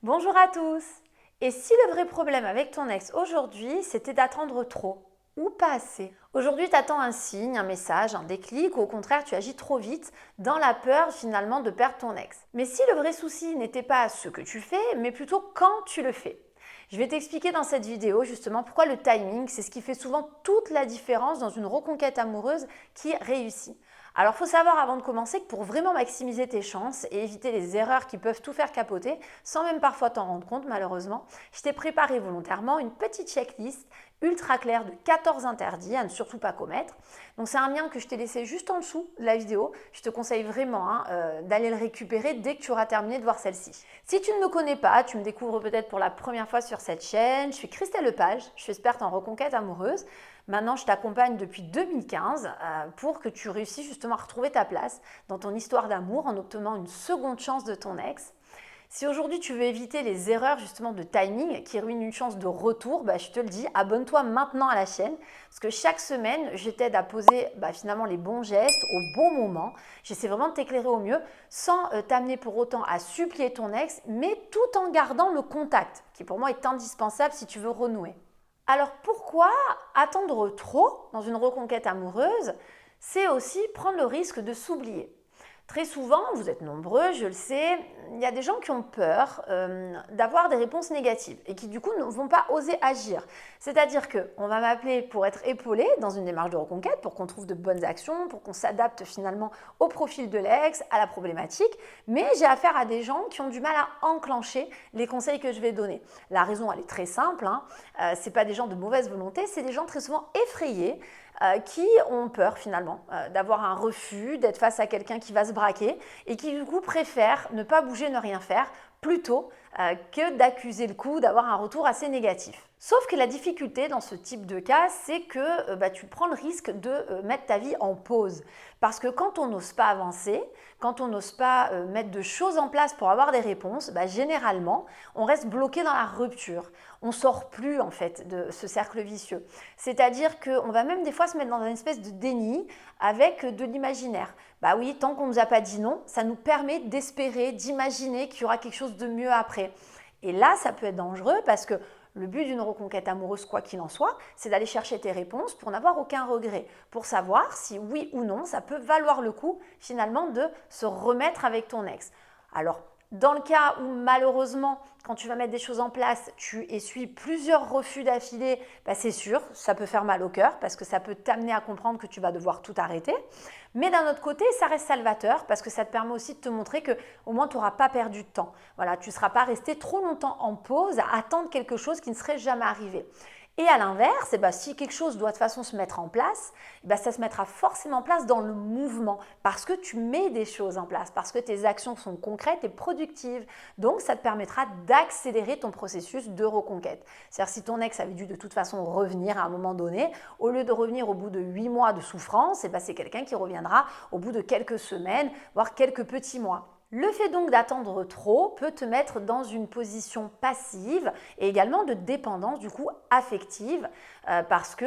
Bonjour à tous! Et si le vrai problème avec ton ex aujourd'hui, c'était d'attendre trop ou pas assez? Aujourd'hui, tu attends un signe, un message, un déclic, ou au contraire, tu agis trop vite dans la peur finalement de perdre ton ex. Mais si le vrai souci n'était pas ce que tu fais, mais plutôt quand tu le fais. Je vais t'expliquer dans cette vidéo justement pourquoi le timing, c'est ce qui fait souvent toute la différence dans une reconquête amoureuse qui réussit. Alors, il faut savoir avant de commencer que pour vraiment maximiser tes chances et éviter les erreurs qui peuvent tout faire capoter, sans même parfois t'en rendre compte malheureusement, je t'ai préparé volontairement une petite checklist ultra claire de 14 interdits à ne surtout pas commettre. Donc c'est un lien que je t'ai laissé juste en dessous de la vidéo. Je te conseille vraiment d'aller le récupérer dès que tu auras terminé de voir celle-ci. Si tu ne me connais pas, tu me découvres peut-être pour la première fois sur cette chaîne, je suis Christelle Lepage, je suis experte en reconquête amoureuse. Maintenant, je t'accompagne depuis 2015 pour que tu réussisses justement à retrouver ta place dans ton histoire d'amour en obtenant une seconde chance de ton ex. Si aujourd'hui tu veux éviter les erreurs justement de timing qui ruinent une chance de retour, je te le dis, abonne-toi maintenant à la chaîne parce que chaque semaine, je t'aide à poser finalement les bons gestes au bon moment. J'essaie vraiment de t'éclairer au mieux sans t'amener pour autant à supplier ton ex, mais tout en gardant le contact qui pour moi est indispensable si tu veux renouer. Alors pourquoi attendre trop dans une reconquête amoureuse? C'est aussi prendre le risque de s'oublier. Très souvent, vous êtes nombreux, je le sais, il y a des gens qui ont peur d'avoir des réponses négatives et qui du coup ne vont pas oser agir. C'est-à-dire qu'on va m'appeler pour être épaulé dans une démarche de reconquête, pour qu'on trouve de bonnes actions, pour qu'on s'adapte finalement au profil de l'ex, à la problématique, mais j'ai affaire à des gens qui ont du mal à enclencher les conseils que je vais donner. La raison, elle est très simple, ce n'est pas des gens de mauvaise volonté, c'est des gens très souvent effrayés, qui ont peur finalement d'avoir un refus, d'être face à quelqu'un qui va se braquer et qui du coup préfèrent ne pas bouger, ne rien faire plutôt que d'accuser le coup d'avoir un retour assez négatif. Sauf que la difficulté dans ce type de cas, c'est que tu prends le risque de mettre ta vie en pause. Parce que quand on n'ose pas avancer, quand on n'ose pas mettre de choses en place pour avoir des réponses, généralement, on reste bloqué dans la rupture. On ne sort plus en fait de ce cercle vicieux. C'est-à-dire qu'on va même des fois se mettre dans une espèce de déni avec de l'imaginaire. Bah oui, tant qu'on ne nous a pas dit non, ça nous permet d'espérer, d'imaginer qu'il y aura quelque chose de mieux après. Et là, ça peut être dangereux parce que le but d'une reconquête amoureuse, quoi qu'il en soit, c'est d'aller chercher tes réponses pour n'avoir aucun regret, pour savoir si oui ou non, ça peut valoir le coup finalement de se remettre avec ton ex. Alors, dans le cas où malheureusement, quand tu vas mettre des choses en place, tu essuies plusieurs refus d'affilée, c'est sûr, ça peut faire mal au cœur parce que ça peut t'amener à comprendre que tu vas devoir tout arrêter. Mais d'un autre côté, ça reste salvateur parce que ça te permet aussi de te montrer qu'au moins tu n'auras pas perdu de temps. Voilà, tu ne seras pas resté trop longtemps en pause à attendre quelque chose qui ne serait jamais arrivé. Et à l'inverse, si quelque chose doit de toute façon se mettre en place, ça se mettra forcément en place dans le mouvement parce que tu mets des choses en place, parce que tes actions sont concrètes et productives. Donc, ça te permettra d'accélérer ton processus de reconquête. C'est-à-dire si ton ex avait dû de toute façon revenir à un moment donné, au lieu de revenir au bout de 8 mois de souffrance, c'est quelqu'un qui reviendra au bout de quelques semaines, voire quelques petits mois. Le fait donc d'attendre trop peut te mettre dans une position passive et également de dépendance du coup affective parce que,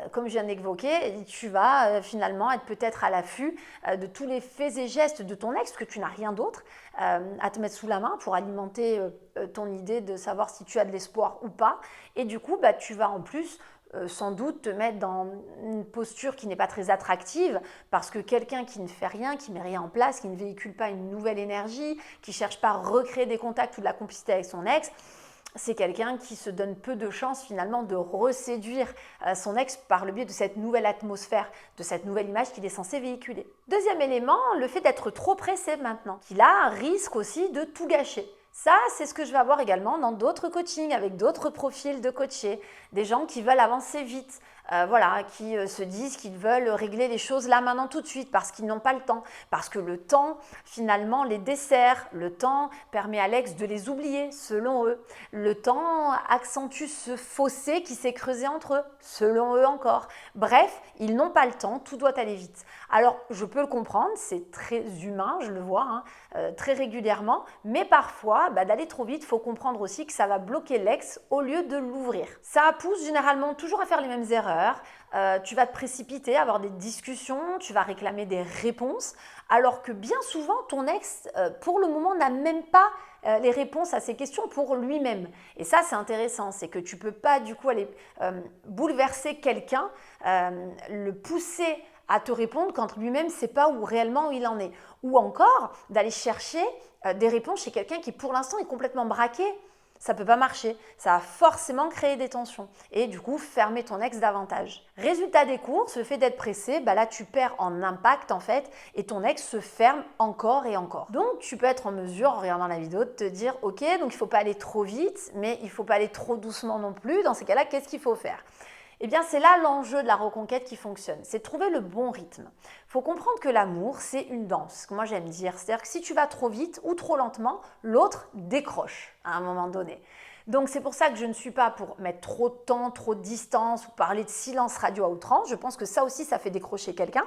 comme je viens d'évoquer, tu vas finalement être peut-être à l'affût de tous les faits et gestes de ton ex, parce que tu n'as rien d'autre à te mettre sous la main pour alimenter ton idée de savoir si tu as de l'espoir ou pas. Et du coup, tu vas en plus sans doute te mettre dans une posture qui n'est pas très attractive parce que quelqu'un qui ne fait rien, qui ne met rien en place, qui ne véhicule pas une nouvelle énergie, qui ne cherche pas à recréer des contacts ou de la complicité avec son ex, c'est quelqu'un qui se donne peu de chances finalement de reséduire son ex par le biais de cette nouvelle atmosphère, de cette nouvelle image qu'il est censé véhiculer. Deuxième élément, le fait d'être trop pressé maintenant, qui là risque aussi de tout gâcher. Ça, c'est ce que je vais avoir également dans d'autres coachings, avec d'autres profils de coachés, des gens qui veulent avancer vite, qui se disent qu'ils veulent régler les choses là, maintenant, tout de suite, parce qu'ils n'ont pas le temps, parce que le temps, finalement, les dessert, le temps permet à l'ex de les oublier, selon eux. Le temps accentue ce fossé qui s'est creusé entre eux, selon eux encore. Bref, ils n'ont pas le temps, tout doit aller vite. Alors, je peux le comprendre, c'est très humain, je le vois, très régulièrement, mais parfois, d'aller trop vite, il faut comprendre aussi que ça va bloquer l'ex au lieu de l'ouvrir. Ça pousse généralement toujours à faire les mêmes erreurs, tu vas te précipiter, avoir des discussions, tu vas réclamer des réponses, alors que bien souvent, ton ex, pour le moment, n'a même pas les réponses à ces questions pour lui-même. Et ça, c'est intéressant, c'est que tu ne peux pas du coup aller bouleverser quelqu'un, le pousser à te répondre quand lui-même ne sait pas réellement où il en est. Ou encore d'aller chercher des réponses chez quelqu'un qui pour l'instant est complètement braqué. Ça ne peut pas marcher, ça va forcément créer des tensions et du coup fermer ton ex davantage. Résultat des courses, le fait d'être pressé, là tu perds en impact en fait et ton ex se ferme encore et encore. Donc tu peux être en mesure en regardant la vidéo de te dire ok, donc il ne faut pas aller trop vite mais il ne faut pas aller trop doucement non plus. Dans ces cas-là, qu'est-ce qu'il faut faire ? Eh bien, c'est là l'enjeu de la reconquête qui fonctionne, c'est de trouver le bon rythme. Il faut comprendre que l'amour, c'est une danse, que moi j'aime dire. C'est-à-dire que si tu vas trop vite ou trop lentement, l'autre décroche à un moment donné. Donc c'est pour ça que je ne suis pas pour mettre trop de temps, trop de distance ou parler de silence radio à outrance. Je pense que ça aussi, ça fait décrocher quelqu'un.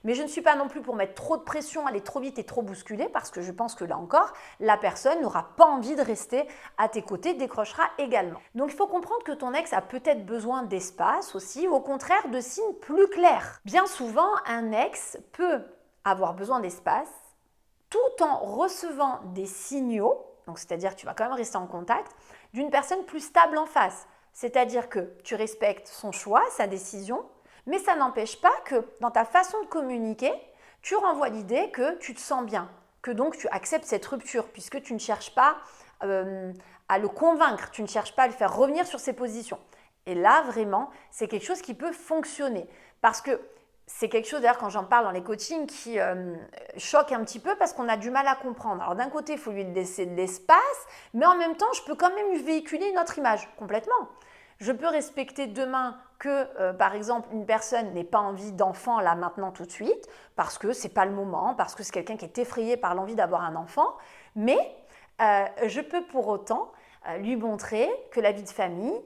Mais je ne suis pas non plus pour mettre trop de pression, aller trop vite et trop bousculer parce que je pense que là encore, la personne n'aura pas envie de rester à tes côtés, décrochera également. Donc il faut comprendre que ton ex a peut-être besoin d'espace aussi ou au contraire de signes plus clairs. Bien souvent, un ex peut avoir besoin d'espace tout en recevant des signaux, donc c'est-à-dire que tu vas quand même rester en contact, d'une personne plus stable en face. C'est-à-dire que tu respectes son choix, sa décision, mais ça n'empêche pas que dans ta façon de communiquer, tu renvoies l'idée que tu te sens bien, que donc tu acceptes cette rupture, puisque tu ne cherches pas à le convaincre, tu ne cherches pas à le faire revenir sur ses positions. Et là, vraiment, c'est quelque chose qui peut fonctionner. Parce que c'est quelque chose, d'ailleurs, quand j'en parle dans les coachings, qui choque un petit peu parce qu'on a du mal à comprendre. Alors d'un côté, il faut lui laisser de l'espace, mais en même temps, je peux quand même lui véhiculer une autre image, complètement. Je peux respecter demain que, par exemple, une personne n'ait pas envie d'enfant là maintenant tout de suite, parce que ce n'est pas le moment, parce que c'est quelqu'un qui est effrayé par l'envie d'avoir un enfant, mais je peux pour autant lui montrer que la vie de famille,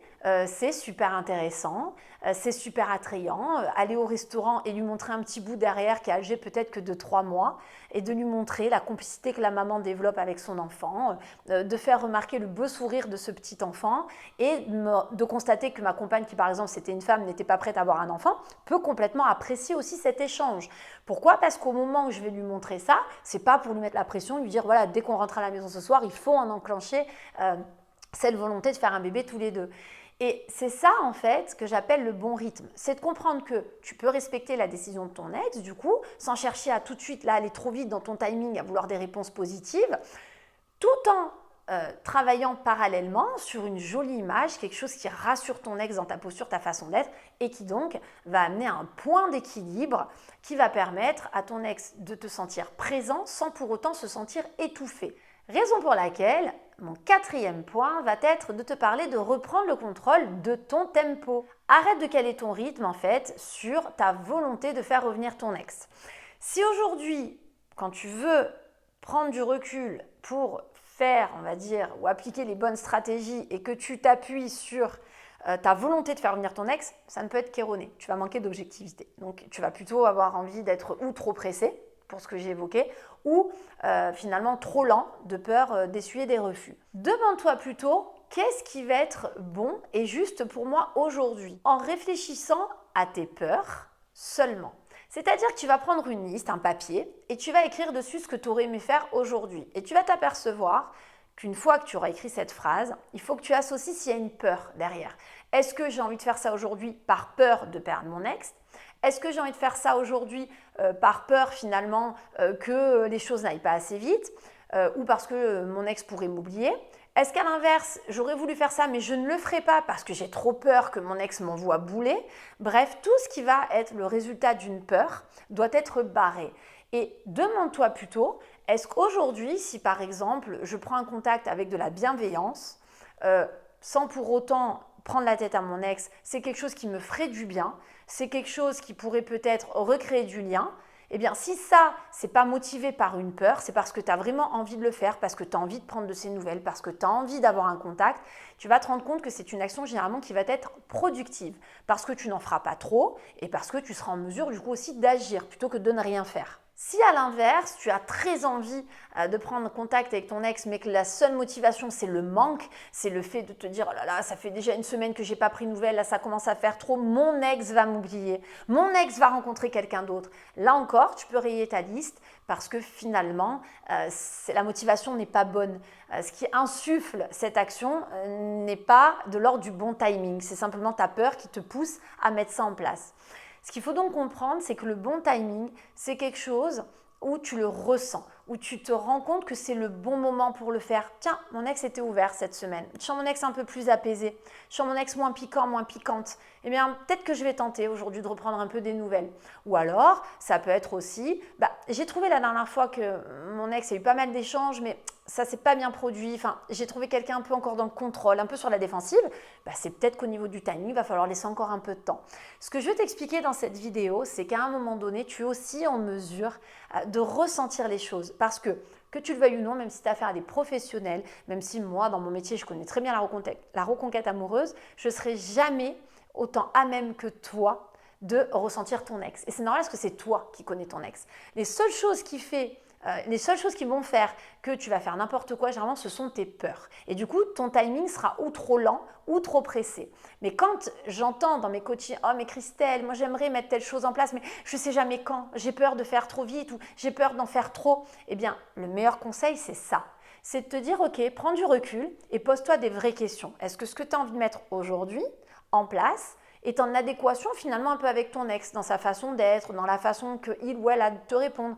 c'est super intéressant, c'est super attrayant. Aller au restaurant et lui montrer un petit bout derrière qui est âgé peut-être que de 3 mois et de lui montrer la complicité que la maman développe avec son enfant, de faire remarquer le beau sourire de ce petit enfant et de constater que ma compagne, qui par exemple c'était une femme, n'était pas prête à avoir un enfant, peut complètement apprécier aussi cet échange. Pourquoi ? Parce qu'au moment où je vais lui montrer ça, c'est pas pour lui mettre la pression, lui dire voilà, dès qu'on rentre à la maison ce soir, il faut en enclencher cette volonté de faire un bébé tous les deux. Et c'est ça en fait que j'appelle le bon rythme. C'est de comprendre que tu peux respecter la décision de ton ex du coup, sans chercher à tout de suite là aller trop vite dans ton timing, à vouloir des réponses positives, tout en travaillant parallèlement sur une jolie image, quelque chose qui rassure ton ex dans ta posture, ta façon d'être et qui donc va amener à un point d'équilibre qui va permettre à ton ex de te sentir présent sans pour autant se sentir étouffé. Raison pour laquelle mon 4e point va être de te parler de reprendre le contrôle de ton tempo. Arrête de caler ton rythme en fait sur ta volonté de faire revenir ton ex. Si aujourd'hui, quand tu veux prendre du recul pour faire, on va dire, ou appliquer les bonnes stratégies et que tu t'appuies sur ta volonté de faire revenir ton ex, ça ne peut être qu'erroné. Tu vas manquer d'objectivité. Donc tu vas plutôt avoir envie d'être ou trop pressé, pour ce que j'ai évoqué, ou finalement trop lent, de peur d'essuyer des refus. Demande-toi plutôt qu'est-ce qui va être bon et juste pour moi aujourd'hui, en réfléchissant à tes peurs seulement. C'est-à-dire que tu vas prendre une liste, un papier, et tu vas écrire dessus ce que tu aurais aimé faire aujourd'hui. Et tu vas t'apercevoir qu'une fois que tu auras écrit cette phrase, il faut que tu associes s'il y a une peur derrière. Est-ce que j'ai envie de faire ça aujourd'hui par peur de perdre mon ex ? Est-ce que j'ai envie de faire ça aujourd'hui par peur finalement que les choses n'aillent pas assez vite ou parce que mon ex pourrait m'oublier ? Est-ce qu'à l'inverse, j'aurais voulu faire ça mais je ne le ferai pas parce que j'ai trop peur que mon ex m'envoie bouler ? Bref, tout ce qui va être le résultat d'une peur doit être barré. Et demande-toi plutôt, est-ce qu'aujourd'hui, si par exemple je prends un contact avec de la bienveillance, sans pour autant prendre la tête à mon ex, c'est quelque chose qui me ferait du bien, c'est quelque chose qui pourrait peut-être recréer du lien, eh bien si ça, c'est pas motivé par une peur, c'est parce que tu as vraiment envie de le faire, parce que tu as envie de prendre de ces nouvelles, parce que tu as envie d'avoir un contact, tu vas te rendre compte que c'est une action généralement qui va être productive, parce que tu n'en feras pas trop et parce que tu seras en mesure du coup aussi d'agir plutôt que de ne rien faire. Si à l'inverse, tu as très envie de prendre contact avec ton ex, mais que la seule motivation, c'est le manque, c'est le fait de te dire « Oh là là, ça fait déjà une semaine que j'ai pas pris de nouvelles, là ça commence à faire trop, mon ex va m'oublier, mon ex va rencontrer quelqu'un d'autre ». Là encore, tu peux rayer ta liste parce que finalement, la motivation n'est pas bonne. Ce qui insuffle cette action n'est pas de l'ordre du bon timing, c'est simplement ta peur qui te pousse à mettre ça en place. Ce qu'il faut donc comprendre, c'est que le bon timing, c'est quelque chose où tu le ressens, où tu te rends compte que c'est le bon moment pour le faire. Tiens, mon ex était ouvert cette semaine. Je sens mon ex un peu plus apaisé. Je sens mon ex moins piquant, moins piquante. Eh bien, peut-être que je vais tenter aujourd'hui de reprendre un peu des nouvelles. Ou alors, ça peut être aussi, j'ai trouvé la dernière fois que mon ex a eu pas mal d'échanges, mais ça s'est pas bien produit. Enfin, j'ai trouvé quelqu'un un peu encore dans le contrôle, un peu sur la défensive. C'est peut-être qu'au niveau du timing, il va falloir laisser encore un peu de temps. Ce que je vais t'expliquer dans cette vidéo, c'est qu'à un moment donné, tu es aussi en mesure de ressentir les choses. Parce que tu le veuilles ou non, même si tu as affaire à des professionnels, même si moi, dans mon métier, je connais très bien la reconquête amoureuse, je ne serai jamais autant à même que toi de ressentir ton ex. Et c'est normal parce que c'est toi qui connais ton ex. Les seules choses qui vont faire que tu vas faire n'importe quoi, généralement, ce sont tes peurs. Et du coup, ton timing sera ou trop lent ou trop pressé. Mais quand j'entends dans mes coachings « Oh, mais Christelle, moi j'aimerais mettre telle chose en place, mais je ne sais jamais quand, j'ai peur de faire trop vite ou j'ai peur d'en faire trop », eh bien, le meilleur conseil, c'est ça. C'est de te dire « Ok, prends du recul et pose-toi des vraies questions. Est-ce que ce que tu as envie de mettre aujourd'hui en place est en adéquation finalement un peu avec ton ex, dans sa façon d'être, dans la façon qu'il ou elle a de te répondre ?»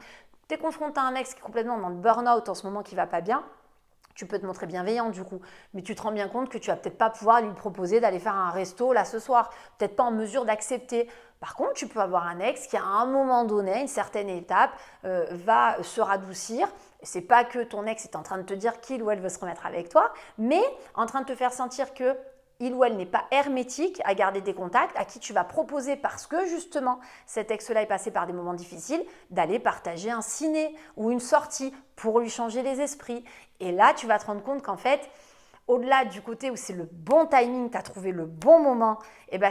Tu es confronté à un ex qui est complètement dans le burn-out en ce moment, qui ne va pas bien, tu peux te montrer bienveillant du coup, mais tu te rends bien compte que tu ne vas peut-être pas pouvoir lui proposer d'aller faire un resto là ce soir, peut-être pas en mesure d'accepter. Par contre, tu peux avoir un ex qui à un moment donné, une certaine étape, va se radoucir. Ce n'est pas que ton ex est en train de te dire qu'il ou elle veut se remettre avec toi, mais en train de te faire sentir que il ou elle n'est pas hermétique à garder des contacts, à qui tu vas proposer, parce que justement cet ex-là est passé par des moments difficiles, d'aller partager un ciné ou une sortie pour lui changer les esprits. Et là, tu vas te rendre compte qu'en fait, au-delà du côté où c'est le bon timing, tu as trouvé le bon moment,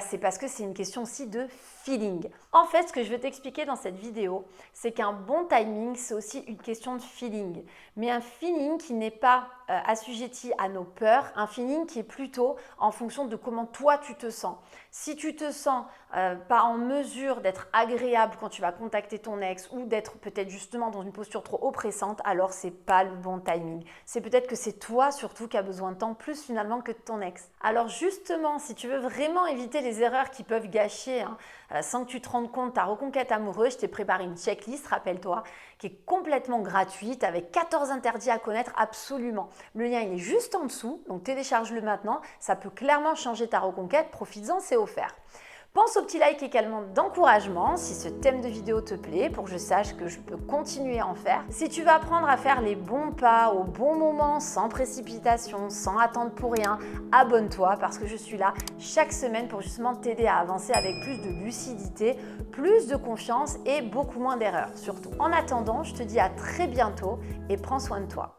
c'est parce que c'est une question aussi de feeling. En fait, ce que je vais t'expliquer dans cette vidéo, c'est qu'un bon timing, c'est aussi une question de feeling. Mais un feeling qui n'est pas assujetti à nos peurs, un feeling qui est plutôt en fonction de comment toi tu te sens. Si tu te sens pas en mesure d'être agréable quand tu vas contacter ton ex ou d'être peut-être justement dans une posture trop oppressante, alors c'est pas le bon timing. C'est peut-être que c'est toi surtout qui as besoin de temps plus finalement que de ton ex. Alors justement, si tu veux vraiment éviter les erreurs qui peuvent gâcher, sans que tu te rendes compte ta reconquête amoureuse, je t'ai préparé une checklist, rappelle-toi, qui est complètement gratuite avec 14 interdits à connaître absolument. Le lien il est juste en dessous, donc télécharge-le maintenant, ça peut clairement changer ta reconquête, profites-en, c'est offert. Pense au petit like également d'encouragement si ce thème de vidéo te plaît pour que je sache que je peux continuer à en faire. Si tu veux apprendre à faire les bons pas au bon moment, sans précipitation, sans attendre pour rien, abonne-toi parce que je suis là chaque semaine pour justement t'aider à avancer avec plus de lucidité, plus de confiance et beaucoup moins d'erreurs surtout. En attendant, je te dis à très bientôt et prends soin de toi.